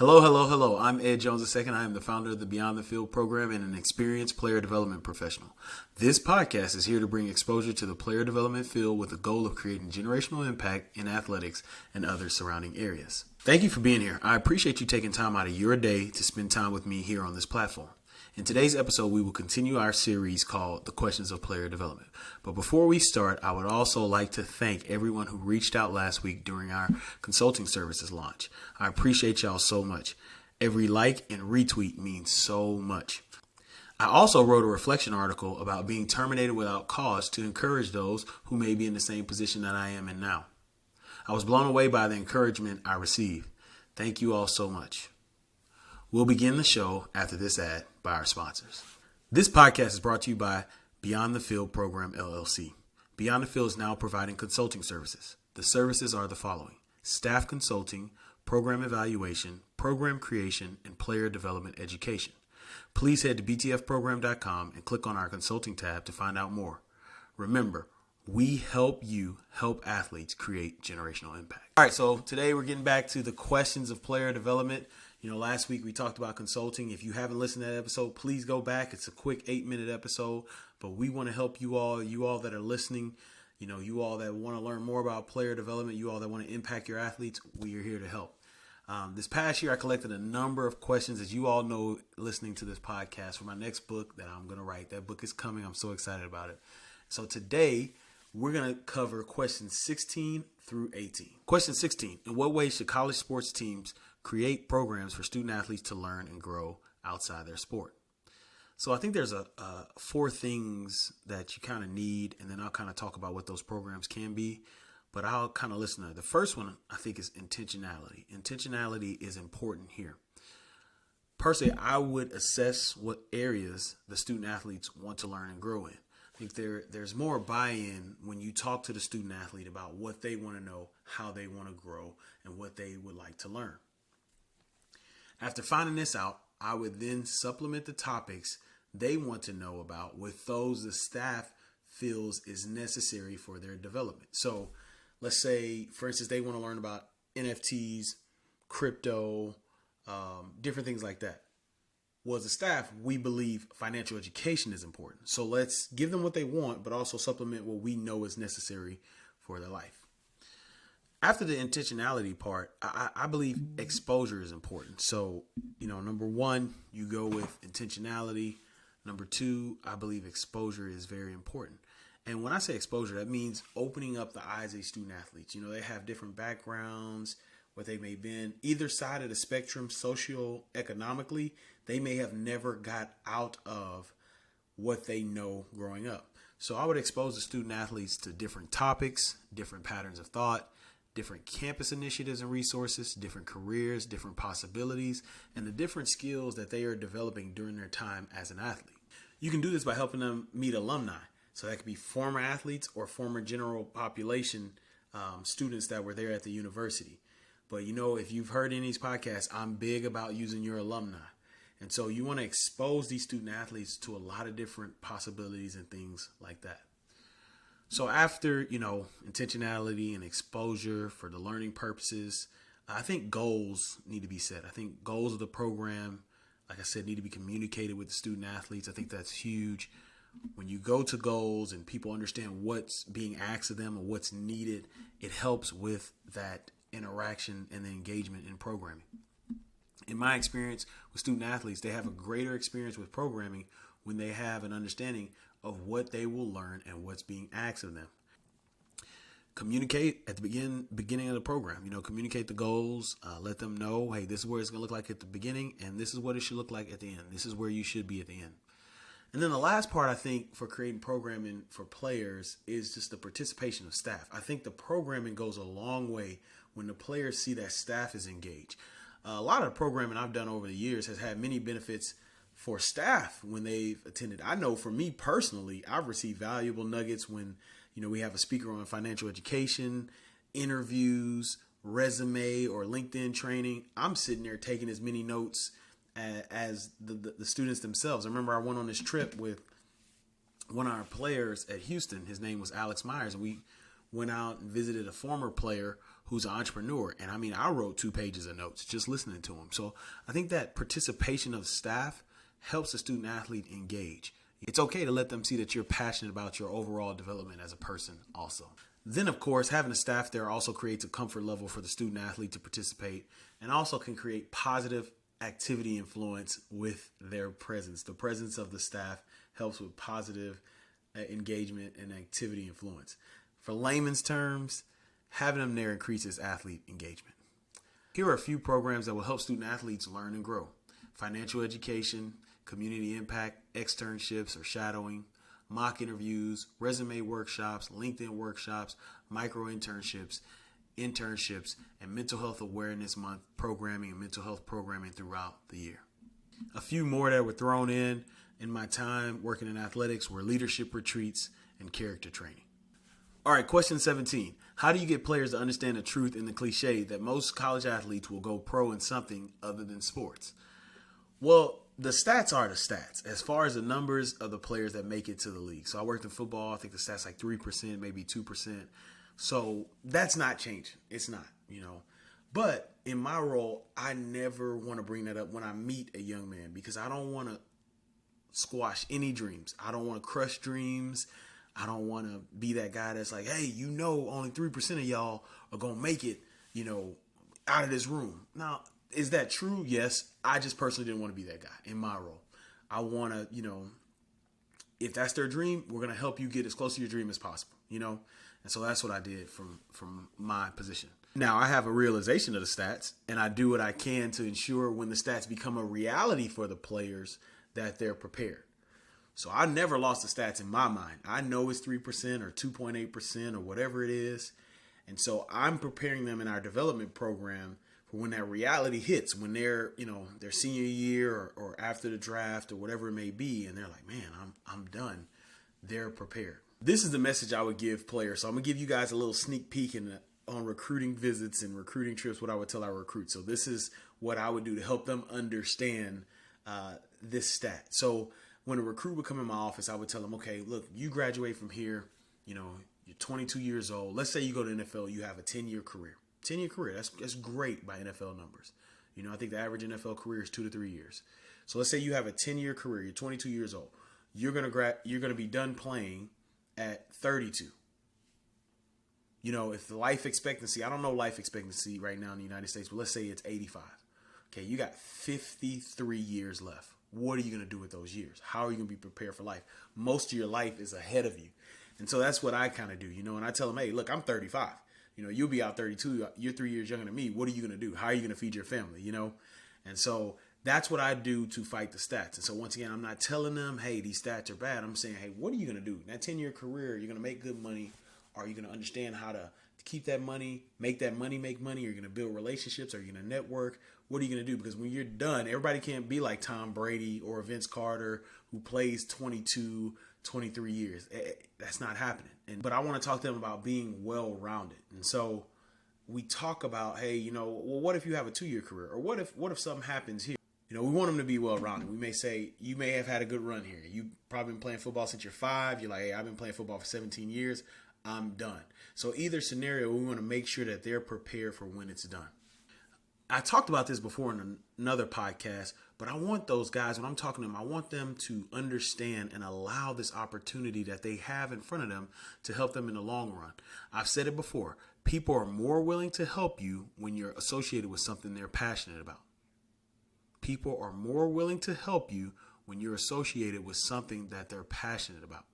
Hello, hello, hello. I'm Ed Jones II. I am the founder of the Beyond the Field program and an experienced player development professional. This podcast is here to bring exposure to the player development field with the goal of creating generational impact in athletics and other surrounding areas. Thank you for being here. I appreciate you taking time out of your day to spend time with me here on this platform. In today's episode, we will continue our series called The Questions of Player Development. But before we start, I would also like to thank everyone who reached out last week during our consulting services launch. I appreciate y'all so much. Every like and retweet means so much. I also wrote a reflection article about being terminated without cause to encourage those who may be in the same position that I am in now. I was blown away by the encouragement I received. Thank you all so much. We'll begin the show after this ad by our sponsors. This podcast is brought to you by Beyond the Field Program, LLC. Beyond the Field is now providing consulting services. The services are the following: staff consulting, program evaluation, program creation, and player development education. Please head to btfprogram.com and click on our consulting tab to find out more. Remember, we help you help athletes create generational impact. All right, so today we're getting back to the questions of player development. Last week we talked about consulting. If you haven't listened to that episode, please go back. It's a quick 8-minute episode, but we want to help you all that are listening, you all that want to learn more about player development, you all that want to impact your athletes, we are here to help. This past year, I collected a number of questions, as you all know, listening to this podcast, for my next book that I'm going to write. That book is coming. I'm so excited about it. So today, we're going to cover questions 16 through 18. Question 16, in what ways should college sports teams create programs for student athletes to learn and grow outside their sport? So I think there's four things that you kind of need, and then I'll kind of talk about what those programs can be, but I'll kind of listen to it. The first one I think is intentionality. Intentionality is important here. Personally, I would assess what areas the student athletes want to learn and grow in. I think there's more buy-in when you talk to the student athlete about what they want to know, how they want to grow, and what they would like to learn. After finding this out, I would then supplement the topics they want to know about with those the staff feels is necessary for their development. So let's say, for instance, they want to learn about NFTs, crypto, different things like that. Well, as a staff, we believe financial education is important. So let's give them what they want, but also supplement what we know is necessary for their life. After the intentionality part, I believe exposure is important. So, number one, you go with intentionality. Number two, I believe exposure is very important. And when I say exposure, that means opening up the eyes of these student athletes. They have different backgrounds, what they may have been, either side of the spectrum, socio-economically, they may have never got out of what they know growing up. So I would expose the student athletes to different topics, different patterns of thought, different campus initiatives and resources, different careers, different possibilities, and the different skills that they are developing during their time as an athlete. You can do this by helping them meet alumni. So that could be former athletes or former general population students that were there at the university. But if you've heard any of these podcasts, I'm big about using your alumni. And so you want to expose these student athletes to a lot of different possibilities and things like that. So after, intentionality and exposure for the learning purposes, I think goals need to be set. I think goals of the program, like I said, need to be communicated with the student athletes. I think that's huge. When you go to goals and people understand what's being asked of them or what's needed, it helps with that interaction and the engagement in programming. In my experience with student athletes, they have a greater experience with programming when they have an understanding of what they will learn and what's being asked of them. Communicate at the beginning of the program. Communicate the goals. Let them know, hey, this is where it's going to look like at the beginning, and this is what it should look like at the end. This is where you should be at the end. And then the last part, I think, for creating programming for players is just the participation of staff. I think the programming goes a long way when the players see that staff is engaged. A lot of the programming I've done over the years has had many benefits for staff when they've attended. I know for me personally, I've received valuable nuggets when, we have a speaker on financial education, interviews, resume, or LinkedIn training. I'm sitting there taking as many notes as the students themselves. I remember I went on this trip with one of our players at Houston. His name was Alex Myers, and we went out and visited a former player who's an entrepreneur. And I mean, I wrote 2 pages of notes just listening to him. So I think that participation of staff helps the student athlete engage. It's okay to let them see that you're passionate about your overall development as a person also. Then, of course, having a staff there also creates a comfort level for the student athlete to participate, and also can create positive activity influence with their presence. The presence of the staff helps with positive engagement and activity influence. For layman's terms, having them there increases athlete engagement. Here are a few programs that will help student athletes learn and grow: financial education, community impact, externships or shadowing, mock interviews, resume workshops, LinkedIn workshops, micro internships, and mental health awareness month programming and mental health programming throughout the year. A few more that were thrown in my time working in athletics were leadership retreats and character training. All right, question 17. How do you get players to understand the truth in the cliche that most college athletes will go pro in something other than sports? Well, the stats are the stats as far as the numbers of the players that make it to the league. So I worked in football. I think the stats like 3%, maybe 2%. So that's not changing. It's not, But in my role, I never want to bring that up when I meet a young man because I don't want to squash any dreams. I don't want to crush dreams. I don't want to be that guy that's like, hey, only 3% of y'all are going to make it, out of this room. Now, is that true? Yes. I just personally didn't want to be that guy in my role. I want to, if that's their dream, we're going to help you get as close to your dream as possible, And so that's what I did from my position. Now, I have a realization of the stats, and I do what I can to ensure when the stats become a reality for the players that they're prepared. So I never lost the stats in my mind. I know it's 3% or 2.8% or whatever it is. And so I'm preparing them in our development program for when that reality hits, when they're, their senior year or after the draft or whatever it may be. And they're like, man, I'm done. They're prepared. This is the message I would give players. So I'm going to give you guys a little sneak peek on recruiting visits and recruiting trips, what I would tell our recruits. So this is what I would do to help them understand this stat. So when a recruit would come in my office, I would tell them, okay, look, you graduate from here, you're 22 years old. Let's say you go to NFL, you have a 10-year career. 10-year career, that's great by NFL numbers. I think the average NFL career is 2 to 3 years. So let's say you have a 10-year career, you're 22 years old. You're gonna be done playing at 32. If the life expectancy, I don't know life expectancy right now in the United States, but let's say it's 85. Okay, you got 53 years left. What are you going to do with those years? How are you going to be prepared for life? Most of your life is ahead of you. And so that's what I kind of do, and I tell them, hey, look, I'm 35. You'll be out 32. You're 3 years younger than me. What are you going to do? How are you going to feed your family, And so that's what I do to fight the stats. And so once again, I'm not telling them, hey, these stats are bad. I'm saying, hey, what are you going to do? In that 10-year career, you're going to make good money. Are you going to understand how to keep that money, make that money, make money? Are you going to build relationships? Are you going to network? What are you going to do? Because when you're done, everybody can't be like Tom Brady or Vince Carter who plays 22, 23 years. That's not happening. But I want to talk to them about being well-rounded. And so we talk about, hey, well, what if you have a 2-year career? Or what if something happens here? We want them to be well-rounded. We may say, you may have had a good run here. You've probably been playing football since you're 5. You're like, hey, I've been playing football for 17 years. I'm done. So either scenario, we want to make sure that they're prepared for when it's done. I talked about this before in another podcast, but I want those guys, when I'm talking to them, I want them to understand and allow this opportunity that they have in front of them to help them in the long run. I've said it before. People are more willing to help you when you're associated with something they're passionate about. People are more willing to help you when you're associated with something that they're passionate about.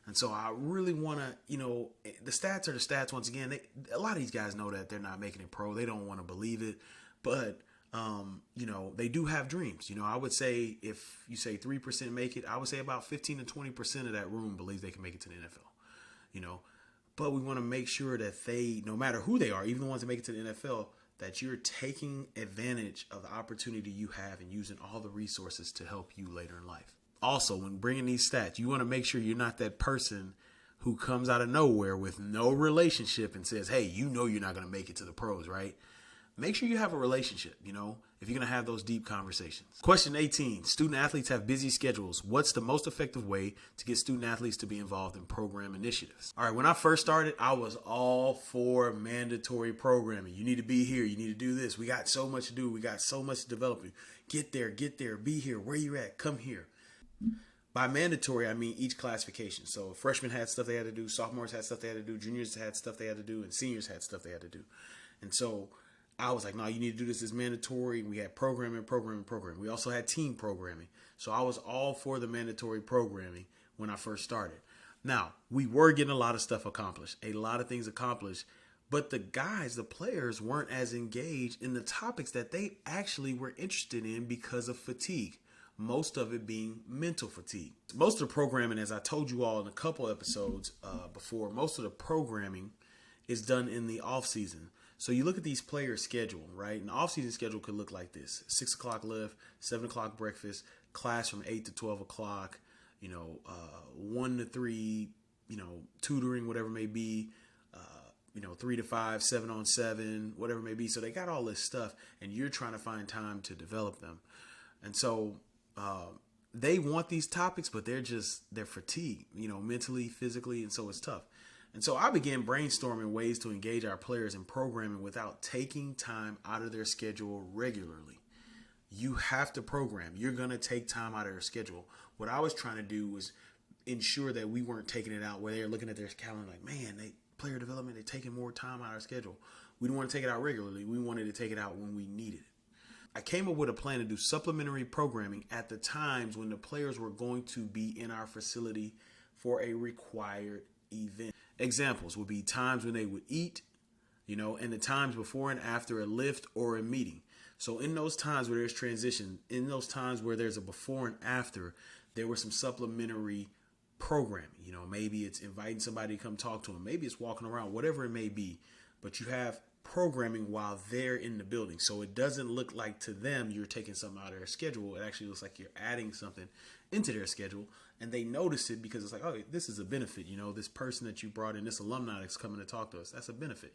And so I really want to, the stats are the stats. Once again, a lot of these guys know that they're not making it pro. They don't want to believe it. But, they do have dreams. I would say if you say 3% make it, I would say about 15 to 20% of that room believes they can make it to the NFL, But we want to make sure that they, no matter who they are, even the ones that make it to the NFL, that you're taking advantage of the opportunity you have and using all the resources to help you later in life. Also, when bringing these stats, you want to make sure you're not that person who comes out of nowhere with no relationship and says, hey, you're not going to make it to the pros, right? make sure you have a relationship, if you're going to have those deep conversations. Question 18, student athletes have busy schedules. What's the most effective way to get student athletes to be involved in program initiatives? All right, when I first started, I was all for mandatory programming. You need to be here. You need to do this. We got so much to do. We got so much to develop. Get there, be here. Where you at? Come here. By mandatory, I mean each classification. So freshmen had stuff they had to do, sophomores had stuff they had to do, juniors had stuff they had to do, and seniors had stuff they had to do. And so I was like, no, you need to do this as mandatory. We had programming. We also had team programming. So I was all for the mandatory programming when I first started. Now, we were getting a lot of stuff accomplished, a lot of things accomplished, but the players weren't as engaged in the topics that they actually were interested in because of fatigue. Most of it being mental fatigue. Most of the programming, as I told you all in a couple episodes before, most of the programming is done in the off season. So you look at these players' schedule, right? An off-season schedule could look like this: 6 o'clock lift, 7 o'clock breakfast, class from 8 to 12 o'clock, 1 to 3, tutoring, whatever it may be, 3 to 5, 7 on 7, whatever it may be. So they got all this stuff, and you're trying to find time to develop them. And so they want these topics, but they're fatigued, mentally, physically, and so it's tough. And so I began brainstorming ways to engage our players in programming without taking time out of their schedule regularly. You have to program. You're going to take time out of their schedule. What I was trying to do was ensure that we weren't taking it out where they're looking at their calendar like, man, player development, they're taking more time out of our schedule. We didn't want to take it out regularly. We wanted to take it out when we needed it. I came up with a plan to do supplementary programming at the times when the players were going to be in our facility for a required event. Examples would be times when they would eat, and the times before and after a lift or a meeting. So in those times where there's transition, in those times where there's a before and after, there was some supplementary programming. Maybe it's inviting somebody to come talk to them. Maybe it's walking around, whatever it may be. But you have programming while they're in the building. So it doesn't look like to them you're taking something out of their schedule. It actually looks like you're adding something into their schedule, and they notice it because it's like, oh, this is a benefit. This person that you brought in, this alumni that's coming to talk to us, that's a benefit,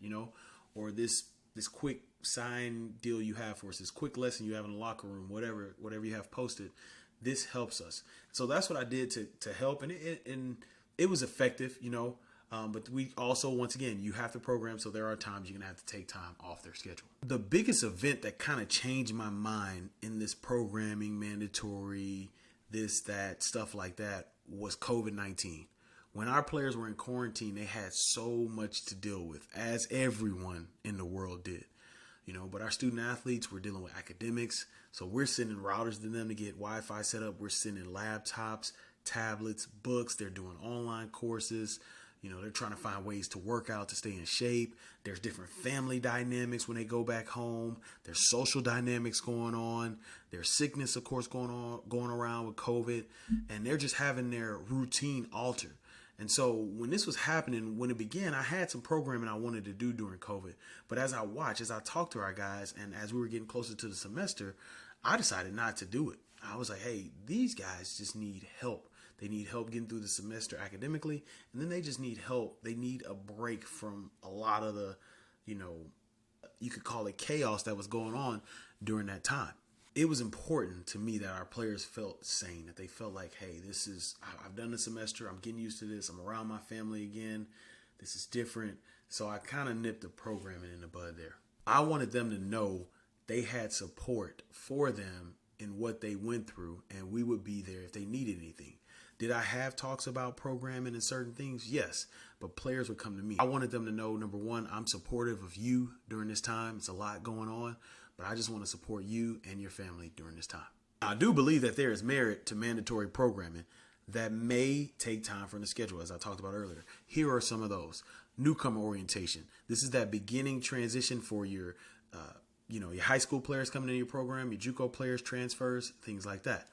or this quick sign deal you have for us, this quick lesson you have in the locker room, whatever you have posted, this helps us. So that's what I did to help, and it was effective, but we also, once again, you have to program, so there are times you're going to have to take time off their schedule. The biggest event that kind of changed my mind in this programming, mandatory, this, that, stuff like that, was COVID-19. When our players were in quarantine, they had so much to deal with, as everyone in the world did. But our student athletes were dealing with academics, so we're sending routers to them to get Wi-Fi set up. We're sending laptops, tablets, books. They're doing online courses. They're trying to find ways to work out to stay in shape. There's different family dynamics when they go back home. There's social dynamics going on. There's sickness, of course, going around with COVID, and they're just having their routine altered. And so when this was happening, when it began, I had some programming I wanted to do during COVID. But as I talked to our guys, and as we were getting closer to the semester, I decided not to do it. I was like, hey, these guys just need help. They need help getting through the semester academically, and then they just need help. They need a break from a lot of the, you could call it chaos that was going on during that time. It was important to me that our players felt sane, that they felt like, hey, I've done the semester. I'm getting used to this. I'm around my family again. This is different. So I kind of nipped the programming in the bud there. I wanted them to know they had support for them in what they went through, and we would be there if they needed anything. Did I have talks about programming and certain things? Yes, but players would come to me. I wanted them to know, number one, I'm supportive of you during this time. It's a lot going on, but I just want to support you and your family during this time. I do believe that there is merit to mandatory programming that may take time from the schedule, as I talked about earlier. Here are some of those. Newcomer orientation. This is that beginning transition for your high school players coming into your program, your JUCO players, transfers, things like that.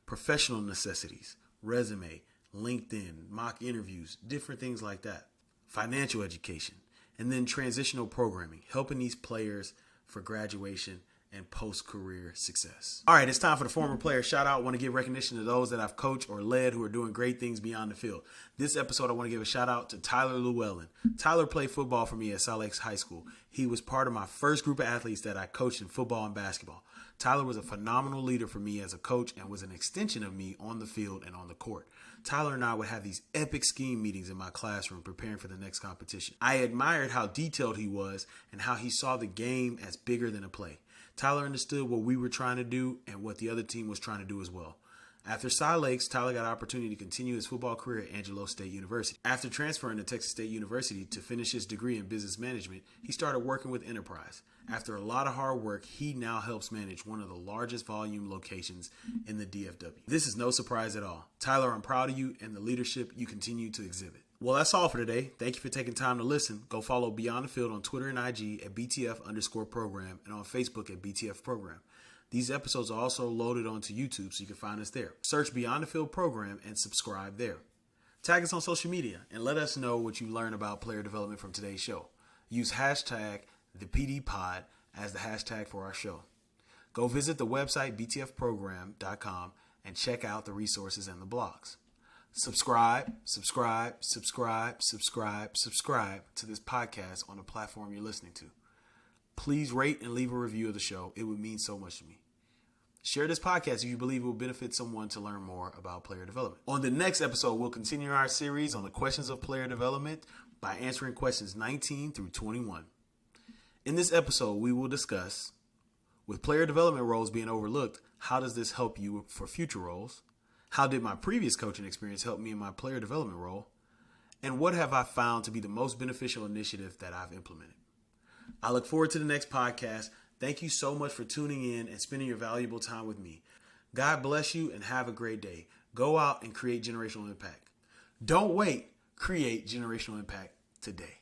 Professional necessities. Resume, LinkedIn, mock interviews, different things like that. Financial education, and then transitional programming, helping these players for graduation and post-career success. All right, it's time for the former player shout out. I want to give recognition to those that I've coached or led who are doing great things beyond the field. This episode, I want to give a shout out to Tyler Lewellen. Tyler played football for me at Salt Lake High School. He was part of my first group of athletes that I coached in football and basketball. Tyler was a phenomenal leader for me as a coach and was an extension of me on the field and on the court. Tyler and I would have these epic scheme meetings in my classroom preparing for the next competition. I admired how detailed he was and how he saw the game as bigger than a play. Tyler understood what we were trying to do and what the other team was trying to do as well. After Salt Lakes, Tyler got an opportunity to continue his football career at Angelo State University. After transferring to Texas State University to finish his degree in business management, he started working with Enterprise. After a lot of hard work, he now helps manage one of the largest volume locations in the DFW. This is no surprise at all. Tyler, I'm proud of you and the leadership you continue to exhibit. Well, that's all for today. Thank you for taking time to listen. Go follow Beyond the Field on Twitter and IG at BTF_program and on Facebook at BTF Program. These episodes are also loaded onto YouTube, so you can find us there. Search Beyond the Field Program and subscribe there. Tag us on social media and let us know what you learned about player development from today's show. Use hashtag #ThePDPod as the hashtag for our show. Go visit the website btfprogram.com and check out the resources and the blogs. Subscribe to this podcast on the platform you're listening to. Please rate and leave a review of the show. It would mean so much to me. Share this podcast if you believe it will benefit someone to learn more about player development. On the next episode, we'll continue our series on the questions of player development by answering questions 19 through 21. In this episode, we will discuss, with player development roles being overlooked, how does this help you for future roles? How did my previous coaching experience help me in my player development role? And what have I found to be the most beneficial initiative that I've implemented? I look forward to the next podcast. Thank you so much for tuning in and spending your valuable time with me. God bless you and have a great day. Go out and create generational impact. Don't wait. Create generational impact today.